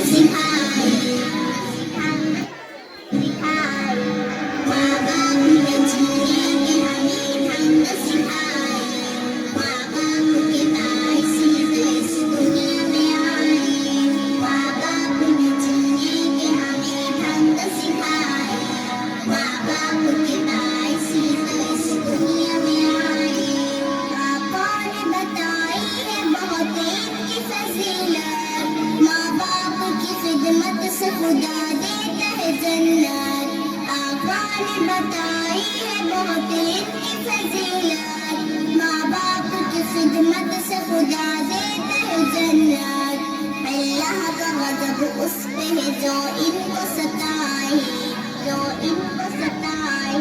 सिखाए, माँ बाप ने जीने के हमें ढंग सिखाए, माँ बाप के बायस तो इस दुनिया में आए, माँ बाप ने जीने के हमें ढंग सिखाए, माँ बाप के बायस तो इस दुनिया में आए। आपा ने बताई है बहुत इनकी फजीलत, माँ बाप की खिदमत से खुदा देता है जन्नत। आपा ने बताई है बहुत इनकी फजीलत, माँ बाप की खिदमत से खुदा देता है जन्नत। अल्लाह का गज़ब उस पे है जो इनको सताए, जो इनको सताए।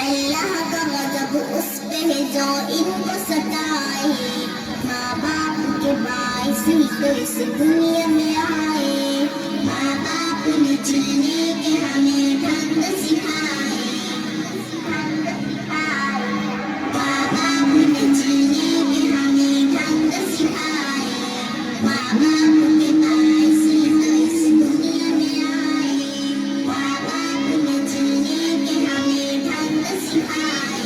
अल्लाह का गज़ब उस पे है जो इनको सताए, माँ बाप के बायस ही तो इस दुनिया में आए, माँ बाप ने जीने के हमें ढंग सिखाए, माँ बाप ने जीने के हमें ढंग सिखाए, माँ बाप के बायस ही तो इस दुनिया में आए, माँ बाप ने जीने के हमें ढंग सिखाए,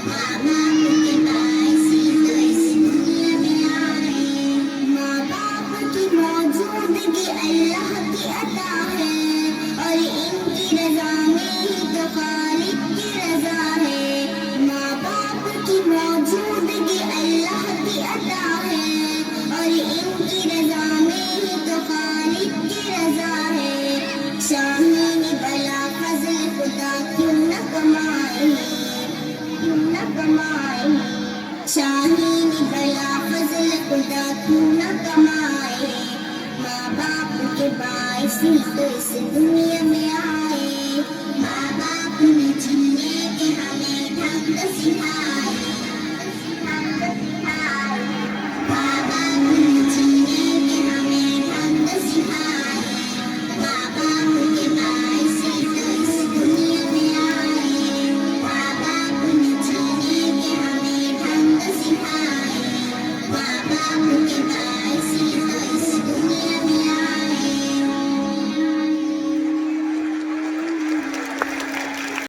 माँ बाप के बायस ही तो इस दुनिया में आए। माँ बाप की मौजूदगी अल्लाह की अता है, और इनकी रजा में ही तो खालिक की रजा है। माँ बाप की मौजूदगी अल्लाह की अता है, और इनकी रजा में ही तो खालिक की रजा है। शाहीन भला फजल खुदा क्यों न कमाए, क्यों न कमाए। शाहीन भला फजल खुदा क्यों न कमाए, माँ बाप के बायस ही तो इस दुनिया में आए, माँ बाप ने जीने के हमें ढंग सिखाए।